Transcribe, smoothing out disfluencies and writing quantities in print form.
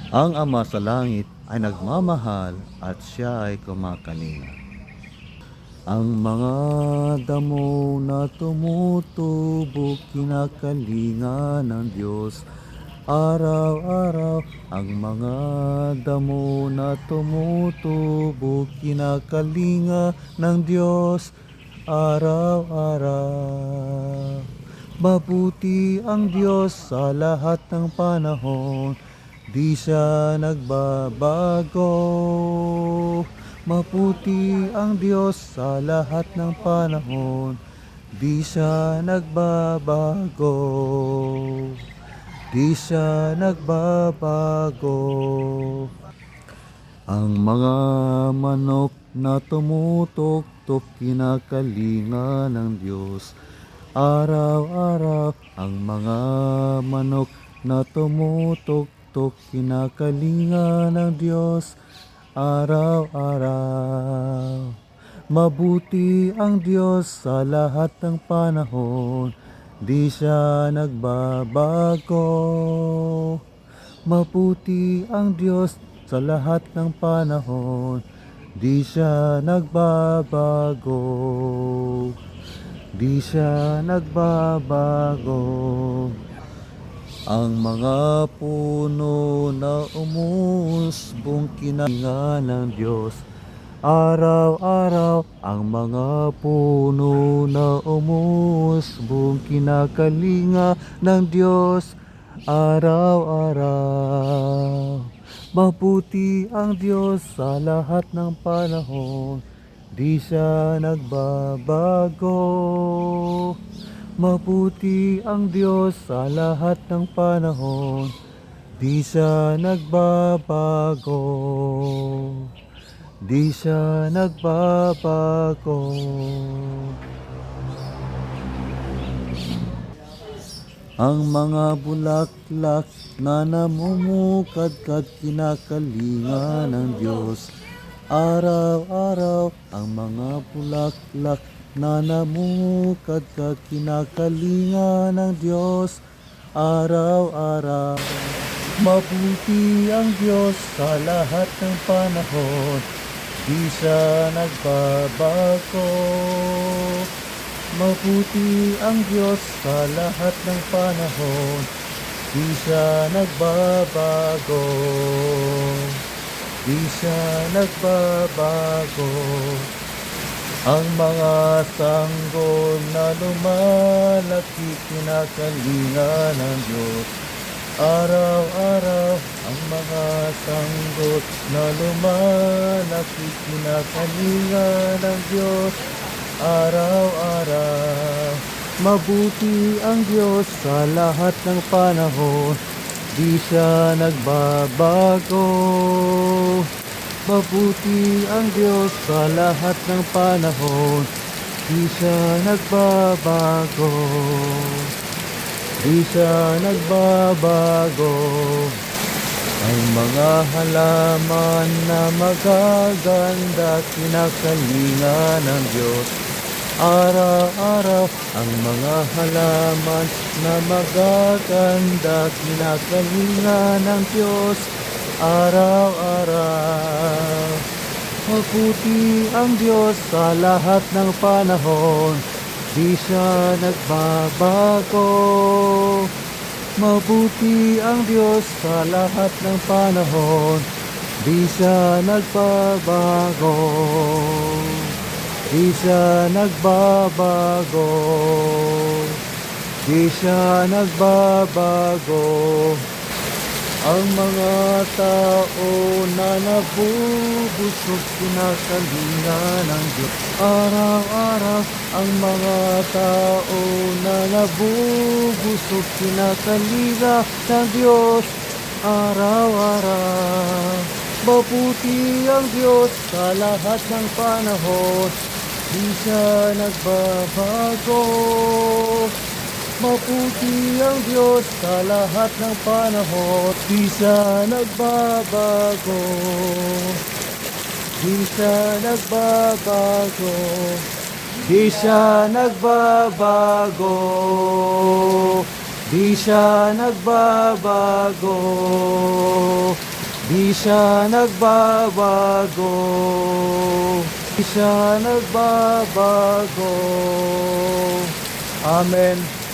Ang Ama sa langit ay nagmamahal at siya ay kumakalinga. Ang mga damo na tumutubo kinakalinga ng Diyos. Araw-araw ang mga damo na tumutubo kinakalinga ng Diyos. Araw-araw. Mabuti ang Diyos sa lahat ng panahon. Di siya nagbabago. Mabuti ang Diyos sa lahat ng panahon. Di siya nagbabago. Di siya nagbabago. Ang mga manok na tumutuktok kinakalinga ng Diyos. Araw-araw ang mga manok na tumutuktok kinakalinga ng Diyos. Araw-araw. Mabuti ang Diyos sa lahat ng panahon. Di siya nagbabago. Mabuti ang Diyos sa lahat ng panahon. Di siya nagbabago. Di siya nagbabago. Ang mga puno na umusbong kinalinga ng Diyos. Araw-araw ang mga puno na umusbong kinakalinga ng Diyos. Araw-araw. Mabuti ang Diyos sa lahat ng panahon. Di siya nagbabago. Mabuti ang Diyos sa lahat ng panahon. Di siya nagbabago. Di siya nagbabago. Ang mga bulaklak na namumukadkad kinakalinga ng Diyos. Araw-araw ang mga bulaklak na namumukadkad kinakalinga ng Diyos. Araw-araw. Mabuti ang Diyos sa lahat ng panahon. Di siya nagbabago. Mabuti ang Diyos sa lahat ng panahon. Di siya nagbabago. Di siya nagbabago. Ang mga sanggol na lumalaki kinakalinga ng Diyos. Araw-araw ang mga sanggol na lumalaki kinakalinga ng Diyos. Araw-araw. Mabuti ang Diyos sa lahat ng panahon. Di siya nagbabago. Mabuti ang Diyos sa lahat ng panahon. Di siya nagbabago. Di siya nagbabago. Ang mga halaman na magaganda kinakalinga ng Diyos. Araw-araw ang mga halaman na magaganda kinakalinga ng Diyos. Araw-araw. Mabuti ang Diyos sa lahat ng panahon. Di siya nagbabago. Mabuti ang Diyos sa lahat ng panahon. Di siya nagbabago. Di siya nagbabago. Di siya nagbabago. Ang mga tao na nabubusog kinakalinga ng Diyos. Araw-araw ang mga tao na nabubusog kinakalinga ng Diyos. Araw-araw. Mabuti ang Diyos sa lahat ng panahon. Di siya nagbabago. Mabuti ang Diyos sa lahat ng panahon. Di siya nagbabago. Di siya nagbabago. Di siya nagbabago. Di siya nagbabago. Di siya nagbabago, di siya nagbabago. Amen.